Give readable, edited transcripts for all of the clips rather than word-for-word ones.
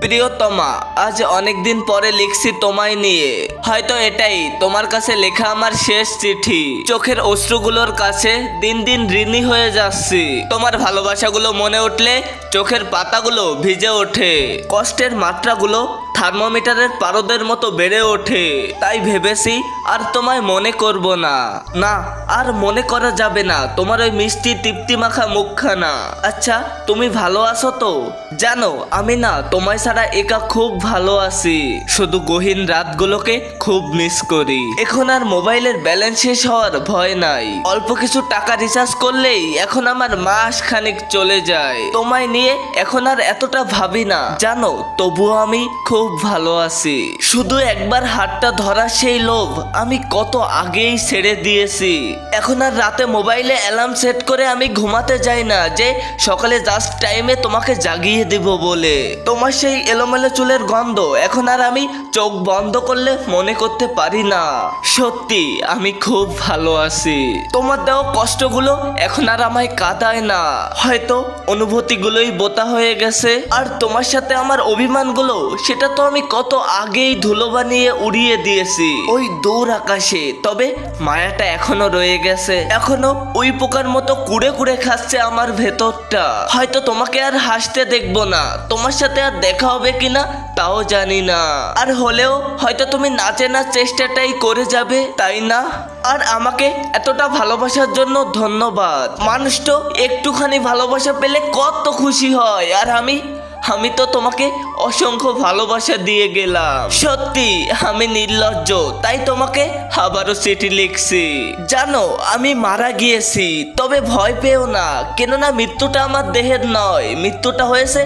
প্রিয়তমা, আজ অনেক দিন পরে লিখছি তোমায় নিয়ে। হয়তো এটাই তোমার কাছে লেখা আমার শেষ চিঠি। চোখের অশ্রুগুলোর কাছে দিন দিন ঋণী হয়ে যাচ্ছি। তোমার ভালোবাসাগুলো মনে উঠলে চোখের পাতাগুলো ভিজে ওঠে, কষ্টের মাত্রাগুলো থার্মোমিটারের পারদের মতো বেড়ে ওঠে। তাই ভেবেছি আর তোমায় মনে করব না। না, আর মনে করা যাবে না তোমার ওই মিষ্টি তৃপ্তি মাখা মুখখানা। আচ্ছা, তুমি ভালো আছো তো? জানো, আমি না তোমায় ছাড়া একা খুব ভালো আছি। শুধু গহীন রাতগুলোকে খুব মিস করি। এখন আর মোবাইলের ব্যালেন্স শেষ হওয়ার ভয় নাই। অল্প কিছু টাকা রিচার্জ করলেই এখন আমার মাস খানিক চলে যায়। তোমায় নিয়ে এখন আর এতটা ভাবি না জানো। তবুও আমি খুব ভালো আছি। শুধু একবার হাতটা ধরা সেই লোভ আমি কত আগেই ছেড়ে দিয়েছি। এখন আর রাতে মোবাইলে অ্যালার্ম সেট করে আমি ঘুমাতে যাই না যে সকালে জাস্ট টাইমে তোমাকে জাগিয়ে দিব বলে। তোমার সেই এলোমেলো চুলের গন্ধ এখন আর আমি চোখ বন্ধ করলে মনে করতে পারি না। সত্যি আমি খুব ভালো আছি। তোমার দেওয়া কষ্টগুলো এখন আর আমায় কাঁদায় না। হয়তো অনুভূতিগুলোই বোতা হয়ে গেছে। আর তোমার সাথে আমার অভিমানগুলো সেটা তো আমি কত আগেই ধুলো বানিয়ে উড়িয়ে দিয়েছি ওই দূর আকাশে। তবে মায়াটা এখনো রয়ে গেছে। এখনো ওই পোকার মতো কুড়ে কুড়ে খাচ্ছে আমার ভেতরটা। হয়তো তোমাকে আর হাসতে দেখবো না, তোমার সাথে আর দেখা হবে কিনা তাও জানি না। আর হলেও হয়তো তুমি নাচে না চেষ্টাটাই করে যাবে, তাই না? আর আমাকে এতটা ভালোবাসার জন্য ধন্যবাদ। মানুষ তো একটুখানি ভালোবাসা পেলে কত খুশি হয়। আর আমি তো তোমাকে অসংখ্য ভালোবাসা দিয়ে গেলাম। সত্যি আমি নির্লজ্জ, তাই তোমাকে আবারও চিঠি লিখছি। জানো, আমি মারা গিয়েছি, তবে ভয় পেও না। কেননা মৃত্যুটা আমার দেহের নয়, মৃত্যুটা হয়েছে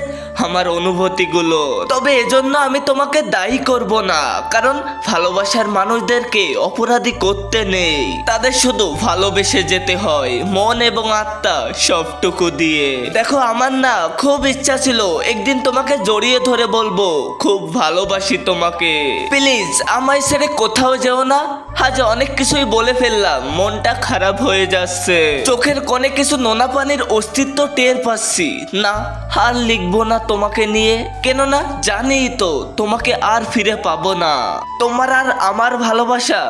আমার অনুভূতিগুলো। তবে এজন্য আমি তোমাকে দায়ী করব না, কারণ ভালোবাসার মানুষদেরকে অপরাধী করতে নেই। তাদের শুধু ভালোবেসে যেতে হয় মন এবং আত্মা সবটুকু দিয়ে। দেখো, আমার না খুব ইচ্ছা ছিল একদিন তোমাকে জড়িয়ে ধরে বলবো খুব ভালোবাসি তোমাকে। প্লিজ আমায় ছেড়ে কোথাও যেও না। আজ অনেক কিছুই বলে ফেললাম, মনটা খারাপ হয়ে যাচ্ছে। চোখের কোণে কিছু নোনা পানির অস্তিত্ব টের পাচ্ছি না। আর লিখবো না তোমাকে নিয়ে, কেননা জানিই তো তোমাকে আর ফিরে পাবো না। তোমার আর আমার ভালোবাসা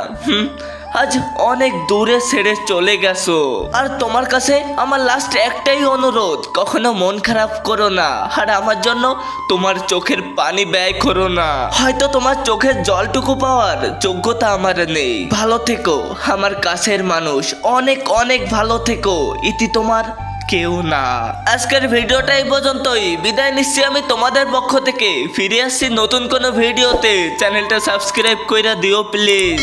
আজ অনেক দূরে ছেড়ে চলে গেছো। আর তোমার কাছে আমার লাস্ট একটাই অনুরোধ, কখনো মন খারাপ করো না। আর আমার জন্য তোমার চোখের পানি ব্যয় করো না। হয়তো তোমার চোখের জলটুকু পাওয়ার যোগ্যতা আমার নেই। ভালো থেকো আমার কাছের মানুষ, অনেক অনেক ভালো থেকো। ইতি তোমার কেউ না। আজকের ভিডিওটা এই পর্যন্তই। বিদায় নিচ্ছি আমি তোমাদের পক্ষ থেকে। ফিরে আসছি নতুন কোনো ভিডিওতে। চ্যানেলটা সাবস্ক্রাইব কইরা দিও প্লিজ।